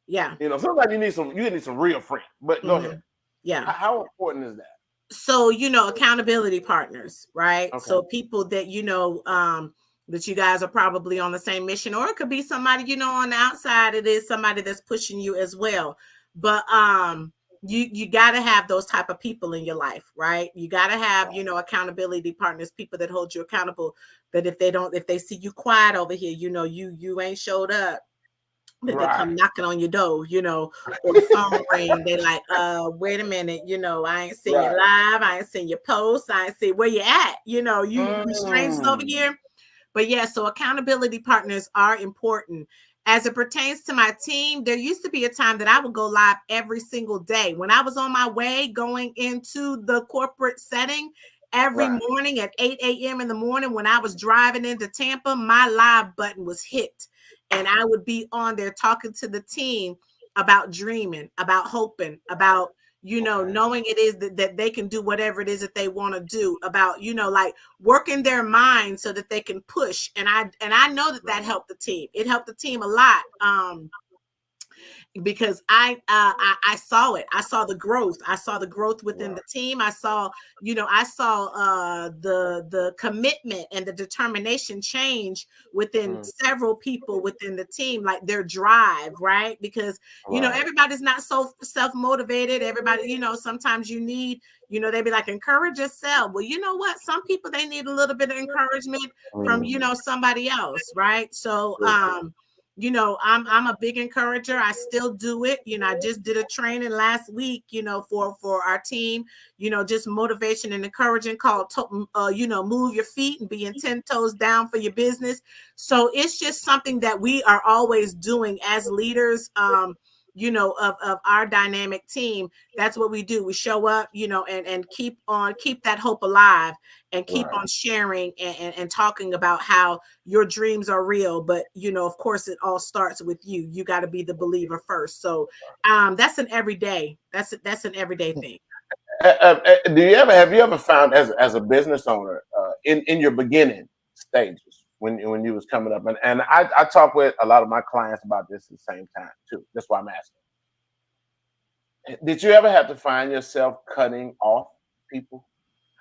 Yeah.
Sometimes you need some real friends. But go ahead.
Yeah.
How important is that?
So, accountability partners, right? Okay. So people that, that you guys are probably on the same mission, or it could be somebody, on the outside, it is somebody that's pushing you as well. But you got to have those type of people in your life, right? You got to have, accountability partners, people that hold you accountable, that if they see you quiet over here, you ain't showed up, that they come knocking on your door, or the phone ring, they like, wait a minute, I ain't seen you live, I ain't seen your posts, I ain't see where you at, you strangers over here. But yeah, so accountability partners are important. As it pertains to my team, there used to be a time that I would go live every single day. When I was on my way going into the corporate setting, every morning at 8 a.m. in the morning, when I was driving into Tampa, my live button was hit. And I would be on there talking to the team about dreaming, about hoping, about, knowing it is that they can do whatever it is that they want to do, about, like working their mind so that they can push. And I know that helped the team. It helped the team a lot. because I saw it. I saw the growth. I saw the growth within the team. I saw, the commitment and the determination change within several people within the team, like their drive, right? Because everybody's not so self-motivated. Everybody, sometimes you need, they be like, encourage yourself. Well, you know what? Some people, they need a little bit of encouragement from, somebody else, right? So I'm a big encourager. I still do it. I just did a training last week, for our team, just motivation and encouraging called, move your feet and being 10 toes down for your business. So it's just something that we are always doing as leaders, of our dynamic team. That's what we do. We show up, and keep that hope alive, and keep on sharing and talking about how your dreams are real. But, of course, it all starts with you. You got to be the believer first. So that's an everyday, that's an everyday thing.
Have you ever found as a business owner in your beginning stages when you was coming up, and I talk with a lot of my clients about this at the same time too. That's why I'm asking. Did you ever have to find yourself cutting off people?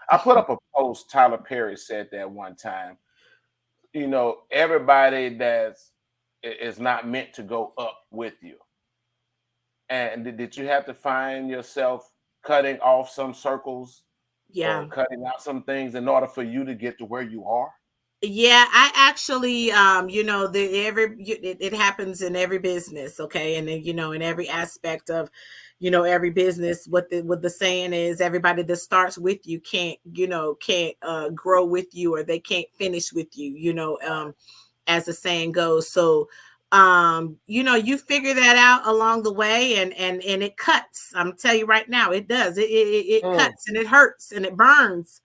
I put up a post. Tyler Perry said that one time. Everybody is not meant to go up with you. And did you have to find yourself cutting off some circles, or cutting out some things in order for you to get to where you are?
Yeah, I actually, it happens in every business, okay, and then, in every aspect of, every business. What the saying is, everybody that starts with you can't grow with you, or they can't finish with you, as the saying goes. So, you figure that out along the way, and it cuts. I'm tell you right now, it does. It cuts, and it hurts, and it burns.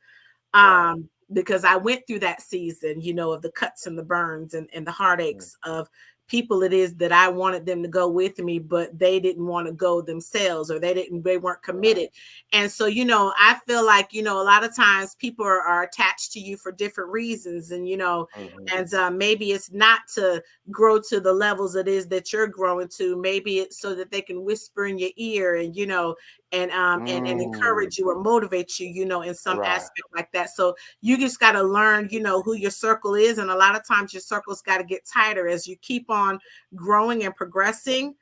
Because I went through that season, of the cuts and the burns and the heartaches of people it is that I wanted them to go with me, but they didn't want to go themselves, or they weren't committed. And so, I feel like, a lot of times people are attached to you for different reasons. And, and maybe it's not to grow to the levels it is that you're growing to. Maybe it's so that they can whisper in your ear and, and encourage you or motivate you, in some aspect like that. So you just got to learn, who your circle is. And a lot of times your circle's got to get tighter as you keep on growing and progressing.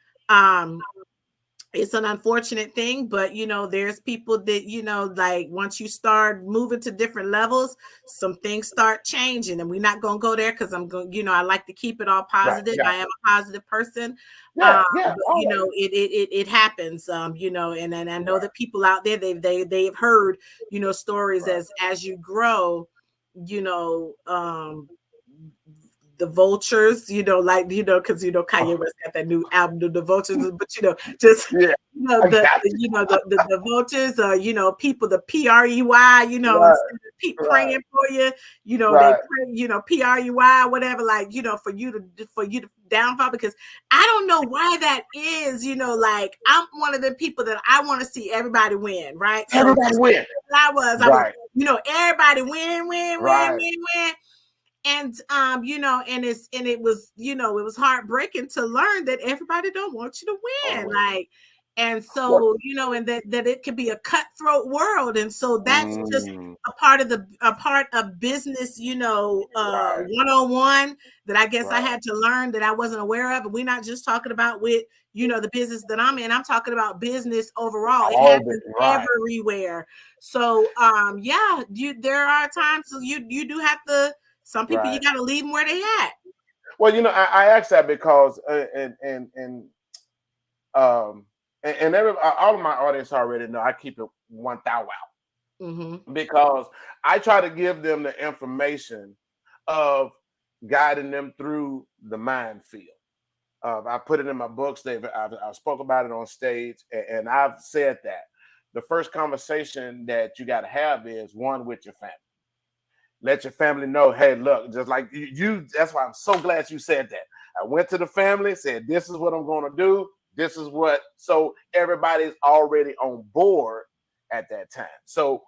It's an unfortunate thing, but there's people that like once you start moving to different levels, some things start changing, and we're not going to go there because I'm going, I like to keep it all positive. I am a positive person. But, it happens, and I know that people out there, they've heard, stories as you grow, the vultures, because Kanye West got that new album, the vultures, but just the vultures, people, the PREY, keep praying for you, they pray, PREY, whatever, like, for you to downfall, because I don't know why that is, like I'm one of the people that I want to see everybody win, right?
Everybody win.
I was, everybody win. And and it was, it was heartbreaking to learn that everybody don't want you to win. Like, and so, and that it could be a cutthroat world. And so that's just a part of business, 101 that I guess I had to learn that I wasn't aware of. And we're not just talking about with, the business that I'm in. I'm talking about business overall. It happens everywhere. So there are times you do have to. Some people you got to leave them where they at.
Well, I asked that because and all of my audience already know I keep it 1,000 out, because I try to give them the information of guiding them through the minefield. I put it in my books. I spoke about it on stage, and I've said that the first conversation that you got to have is one with your family. Let your family know, hey, look, just like you, that's why I'm so glad you said that. I went to the family, said, this is what I'm going to do. This is what, so everybody's already on board at that time. So,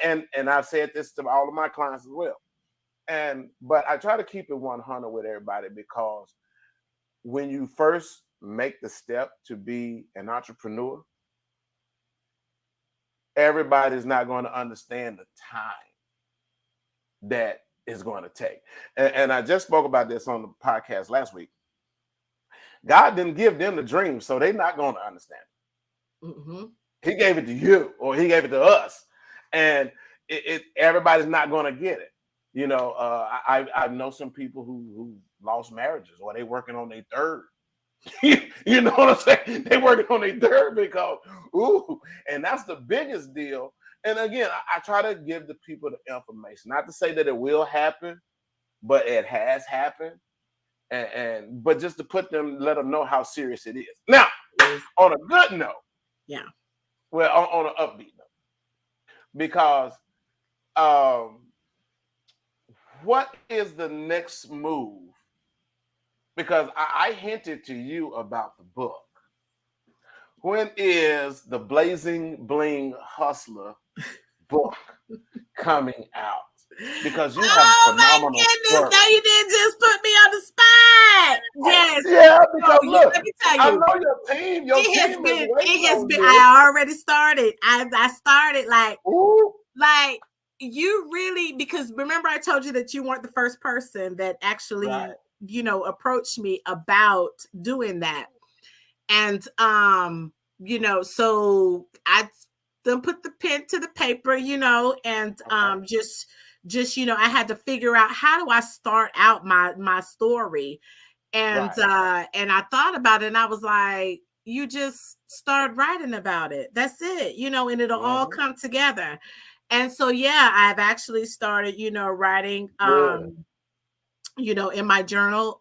and I've said this to all of my clients as well. But I try to keep it 100 with everybody, because when you first make the step to be an entrepreneur, everybody's not going to understand the time that is going to take. And I just spoke about this on the podcast last week. God didn't give them the dream, so they're not going to understand it. Mm-hmm. He gave it to you, or he gave it to us, and everybody's not going to get it. You know, I know some people who lost marriages, or they working on their third. You know what I'm saying? They working on their third because, and that's the biggest deal. And again, I try to give the people the information, not to say that it will happen, but it has happened. And but just to let them know how serious it is. Now, on a good note, well, on an upbeat note, because what is the next move? Because I hinted to you about the book. When is the Blazin Bling Hustler book coming out? Because you have phenomenal
goodness, now you didn't just put me on the spot. Yes.
Yeah, because look,
let me tell you,
I know your team.
It has been. I already started. I started like you really, because remember I told you that you weren't the first person that actually approached me about doing that. And so I then put the pen to the paper, and just I had to figure out, how do I start out my story? And and I thought about it, and I was like, you just start writing about it. That's it, and it'll all come together. And so I've actually started, writing in my journal,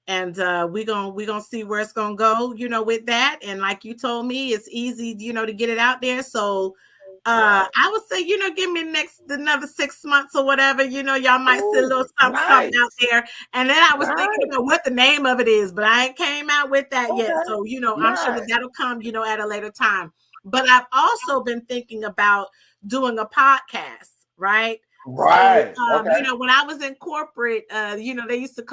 and we're gonna see where it's gonna go, with that. And like you told me, it's easy, to get it out there. So I would say, give me another 6 months or whatever, y'all might see a little something out there. And then I was thinking about what the name of it is, but I ain't came out with that yet. So, I'm sure that'll come, at a later time. But I've also been thinking about doing a podcast, right?
Right.
So, when I was in corporate, they used to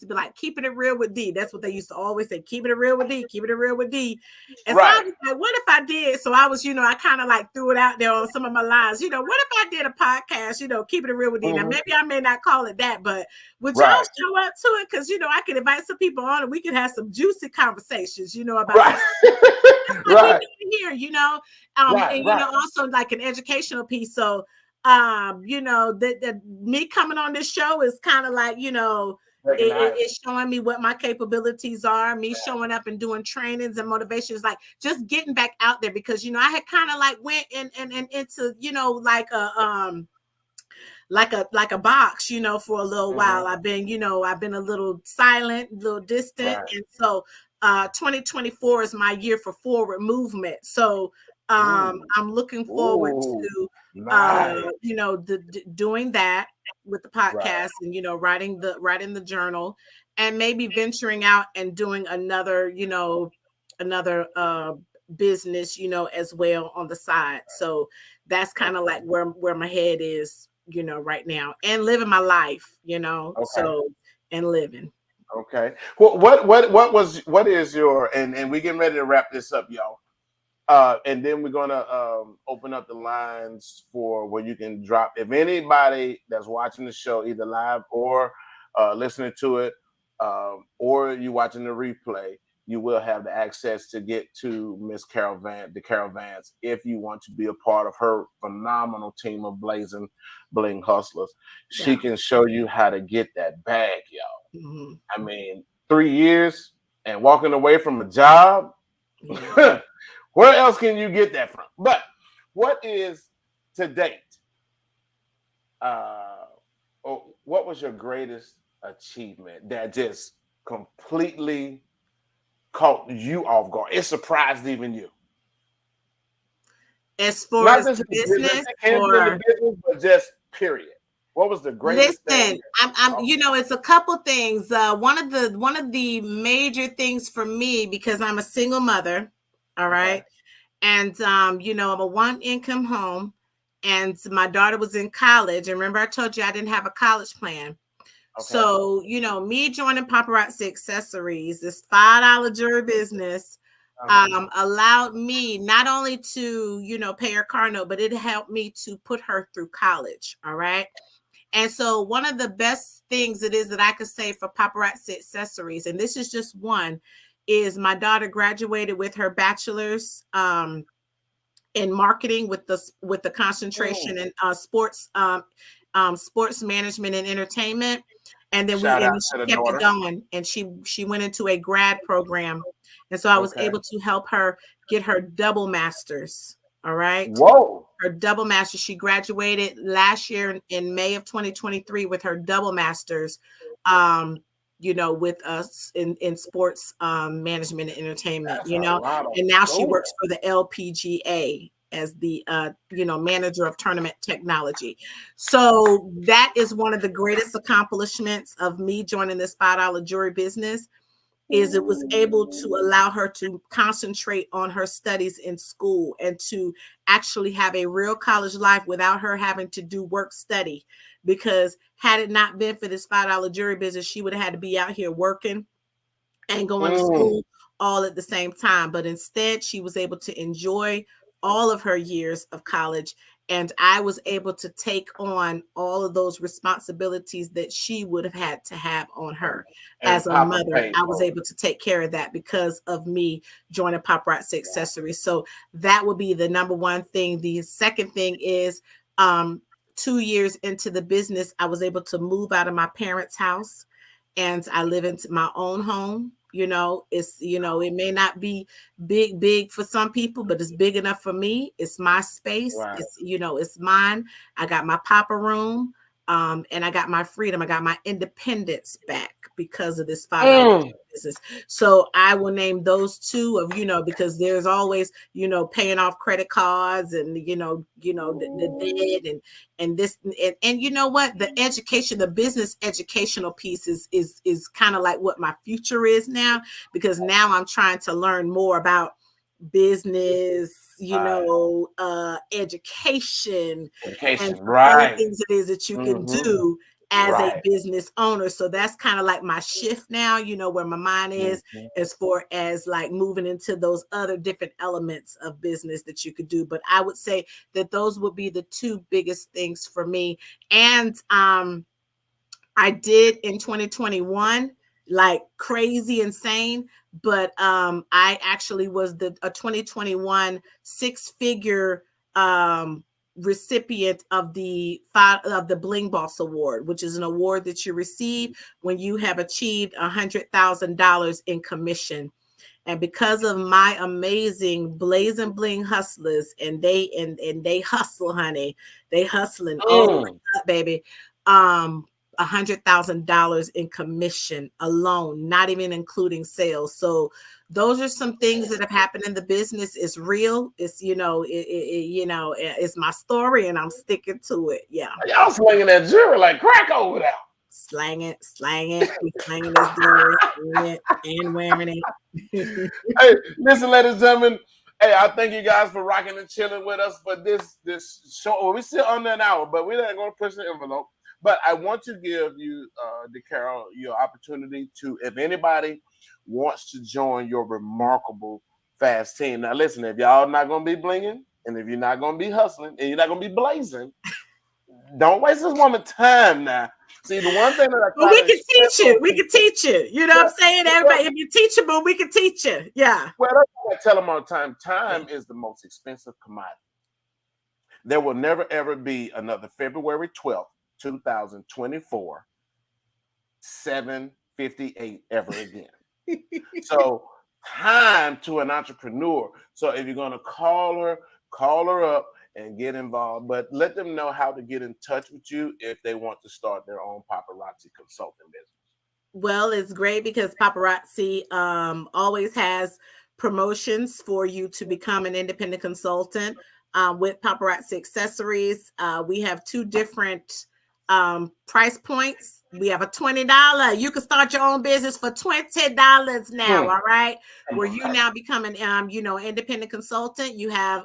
be like, keeping it real with D. That's what they used to always say, keeping it real with D, keeping it real with D. And so I was like, what if I did? So I was, I kind of like threw it out there on some of my lines, what if I did a podcast, keeping it real with D? Now, maybe I may not call it that, but would y'all show up to it? Because, I could invite some people on and we could have some juicy conversations, about what we do here, and, also like an educational piece. So, that me coming on this show is kind of like, it's showing me what my capabilities are, me showing up and doing trainings and motivations, like just getting back out there, because, I had kind of like went and into, like a box, for a little while. I've been a little silent, a little distant. And so 2024 is my year for forward movement. So I'm looking forward to doing that with the podcast, and writing the journal, and maybe venturing out and doing another business, as well on the side. So that's kind of like where my head is, right now, and living my life, so, and living.
Okay. Well, what is your, and we getting ready to wrap this up, y'all. And then we're gonna open up the lines for where you can drop. If anybody that's watching the show, either live or listening to it, or you watching the replay, you will have the access to get to Miss DeCarol Vance, if you want to be a part of her phenomenal team of Blazin Bling Hustlers. She can show you how to get that bag, y'all. I mean, 3 years and walking away from a job. Where else can you get that from? But what is, to date, what was your greatest achievement that just completely caught you off guard? It surprised even you.
As far as the business, or
but just period. What was the greatest thing?
I'm it's a couple things. One of the major things for me, because I'm a single mother. All right. And, I'm a one income home, and my daughter was in college. And remember, I told you I didn't have a college plan. So, you know, me joining Paparazzi Accessories, this $5 jewelry business, allowed me not only to, you know, pay her car note, but it helped me to put her through college. All right. And so one of the best things it is that I could say for Paparazzi Accessories, and this is just one, is my daughter graduated with her bachelor's in marketing with the concentration in sports management and entertainment. And then she kept it going, and she went into a grad program. And so I was able to help her get her double master's. All right.
Whoa.
Her double master's. She graduated last year in May of 2023 with her double master's, you know, with us in sports management and entertainment, you know, and now she works for the LPGA as the you know, manager of tournament technology. So that is one of the greatest accomplishments of me joining this $5 jewelry business, is it was able to allow her to concentrate on her studies in school and to actually have a real college life without her having to do work study. Because had it not been for this $5 jewelry business, she would have had to be out here working and going to school all at the same time. But instead, she was able to enjoy all of her years of college. And I was able to take on all of those responsibilities that she would have had to have on her as a mother. I was able to take care of that because of me joining Paparazzi Accessories. So that would be the number one thing. The second thing is 2 years into the business, I was able to move out of my parents' house and I live into my own home. You know, it's, you know, it may not be big for some people, but it's big enough for me. It's my space. Right. It's, you know, it's mine. I got my Papa room, and I got my freedom. I got my independence back because of this $5 business. So I will name those two of, you know, because there's always, you know, paying off credit cards and, you know, the debt and this, and you know what, the education, the business educational piece is kind of like what my future is now, because now I'm trying to learn more about business, you know, education, and all the things it is that you can do as a business owner. So that's kind of like my shift now, you know, where my mind is as far as like moving into those other different elements of business that you could do. But I would say that those would be the two biggest things for me. And I did in 2021, like crazy insane, but I actually was a 2021 six-figure recipient of the Bling Boss Award, which is an award that you receive when you have achieved $100,000 in commission. And because of my amazing Blazin Bling Hustlers, and they hustle, honey, they hustling all the way up, baby. $100,000 in commission alone, not even including sales. So those are some things that have happened in the business. It's real. It's, you know, it's my story and I'm sticking to it. Yeah.
Y'all slinging that jewelry like crack over there.
Slanging this jewelry and wearing it.
Hey, listen, ladies and gentlemen. Hey, I thank you guys for rocking and chilling with us for this show. Well, we're still under an hour, but we're not going to push the envelope. But I want to give you, DeCarol, your opportunity to, if anybody wants to join your remarkable fast team. Now, listen, if y'all not going to be blinging, and if you're not going to be hustling, and you're not going to be blazing, don't waste this woman's time now. See, the one thing that
we can teach you. We can teach you. You know what I'm saying? Everybody, if you're teachable, we can teach you. Yeah.
Well, that's what I tell them all the time. Time is the most expensive commodity. There will never, ever be another February 12th. 2024, 7:58 ever again. So time to an entrepreneur. So if you're going to call her up and get involved, but let them know how to get in touch with you if they want to start their own paparazzi consulting business.
Well, it's great because Paparazzi always has promotions for you to become an independent consultant with Paparazzi Accessories. We have two different price points. We have a $20. You can start your own business for $20 now. All right. Where you now become an independent consultant. You have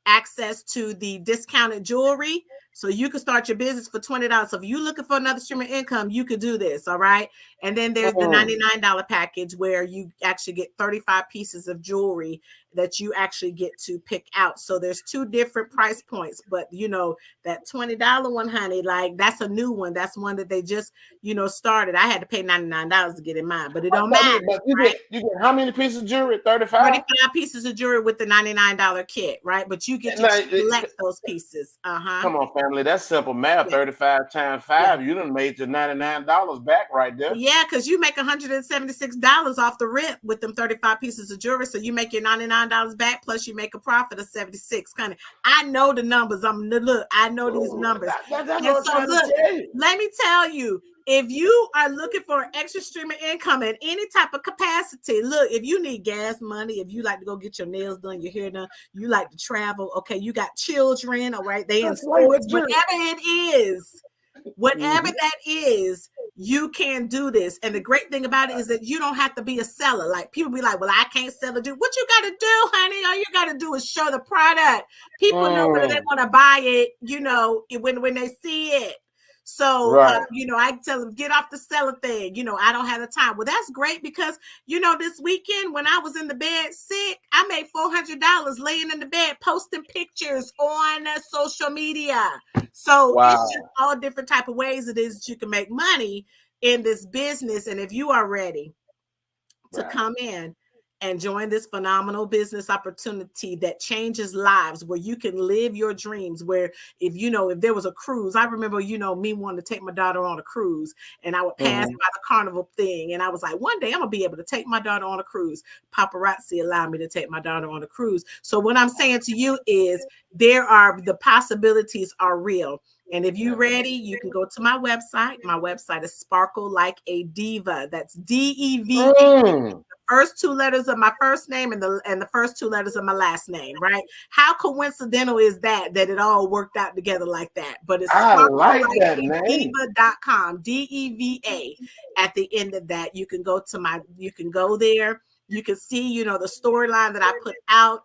access to the discounted jewelry. So you can start your business for $20. So if you're looking for another stream of income, you could do this. All right. And then there's the $99 package where you actually get 35 pieces of jewelry that you actually get to pick out. So there's 2 different price points, but you know, that $20 one, honey, like that's a new one. That's one that they just, you know, started. I had to pay $99 to get in mine, but it don't matter.
But you get how many pieces of jewelry? 35?
35 pieces of jewelry with the $99 kit, right? But you get to select those pieces.
Come on, family. That's simple math. 35 times 5. You done made your $99 back right there.
Yeah, because you make $176 off the rip with them 35 pieces of jewelry. So you make your $99 back, plus you make a profit of 76. Kind of, I know the numbers. I know these numbers.
That's what I'm trying to tell you.
Let me tell you. If you are looking for an extra stream of income in any type of capacity, look, if you need gas money, if you like to go get your nails done, your hair done, you like to travel, okay, you got children, all right, they in sports, whatever that is, you can do this. And the great thing about it is that you don't have to be a seller. Like people be like, well, I can't sell it. What you got to do, honey? All you got to do is show the product. People know whether they want to buy it, you know, when they see it. So, you know, I tell them, get off the seller thing. You know, I don't have the time. Well, that's great because, you know, this weekend when I was in the bed sick, I made $400 laying in the bed, posting pictures on social media. So it's just all different type of ways it is that you can make money in this business. And if you are ready to come in and join this phenomenal business opportunity that changes lives, where you can live your dreams, where if there was a cruise, I remember, me wanting to take my daughter on a cruise, and I would pass by the carnival thing. And I was like, one day I'm gonna be able to take my daughter on a cruise. Paparazzi allowed me to take my daughter on a cruise. So what I'm saying to you is the possibilities are real. And if you're ready, you can go to my website. My website is Sparkle Like a Diva. That's DEVA. First 2 letters of my first name and the first 2 letters of my last name, right? How coincidental is that it all worked out together like that? But it's diva.com, DEVA. At the end of that, you can go there. You can see, the storyline that I put out.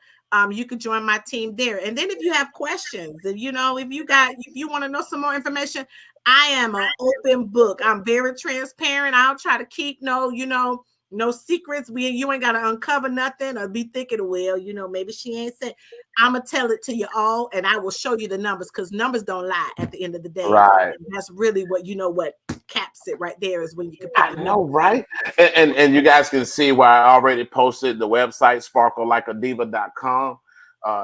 You can join my team there. And then if you have questions, if you want to know some more information, I am an open book. I'm very transparent. I'll try to keep no secrets. You ain't got to uncover nothing or be thinking, well, maybe she ain't said. I'm going to tell it to you all, and I will show you the numbers, because numbers don't lie at the end of the day.
Right.
And that's really what caps it right there, is when you can pick
I know, right? And you guys can see where I already posted the website, sparklelikeadiva.com.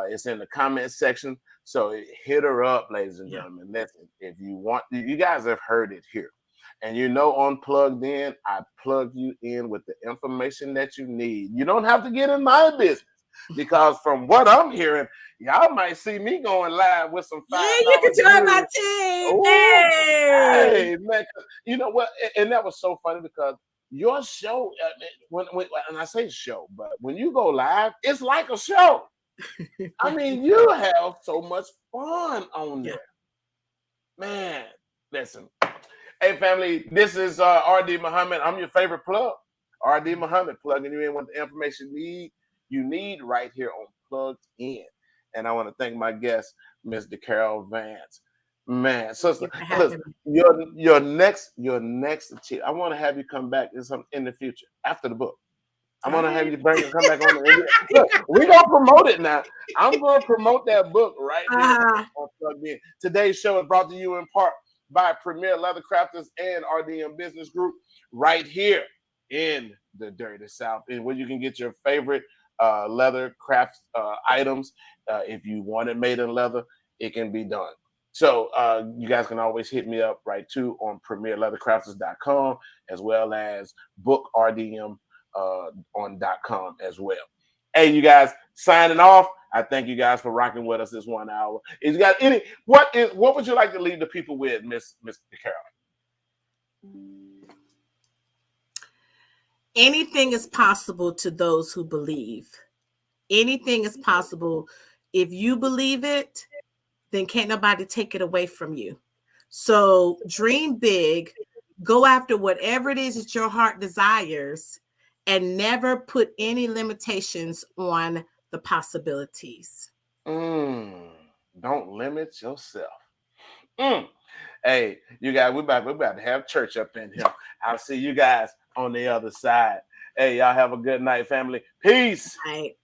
It's in the comment section. So hit her up, ladies and gentlemen. Listen, if you want, you guys have heard it here. And on Plugged In, I plug you in with the information that you need. You don't have to get in my business, because from what I'm hearing, y'all might see me going live with some $5.
Yeah, you can join my team.
Hey, man. You know what? And that was so funny, because your show, when I say show, but when you go live, it's like a show. I mean, you have so much fun on there. Man, listen. Hey, family, this is RD Muhammad. I'm your favorite plug. RD Muhammad, plugging you in with the information you need right here on Plugged In. And I want to thank my guest, Miss DeCarol Vance. Man, sister, listen, your next achievement, I want to have you come back in the future after the book. I'm going to have you come back on. Look, we're going to promote it now. I'm going to promote that book right here on Plugged In. Today's show is brought to you in part by Premier Leather Crafters and RDM Business Group, right here in the Dirty South, and where you can get your favorite leather craft items. If you want it made in leather, it can be done. So you guys can always hit me up right too on premierleathercrafters.com, as well as bookrdm on .com as well. Hey, you guys, signing off. I thank you guys for rocking with us this 1 hour. If you got what would you like to leave the people with, Miss DeCarol?
Anything is possible to those who believe. Anything is possible. If you believe it, then can't nobody take it away from you. So dream big, go after whatever it is that your heart desires, and never put any limitations on the possibilities.
Don't limit yourself. Hey, you guys, we're about to have church up in here. I'll see you guys on the other side. Hey, y'all have a good night, family. Peace.
Right.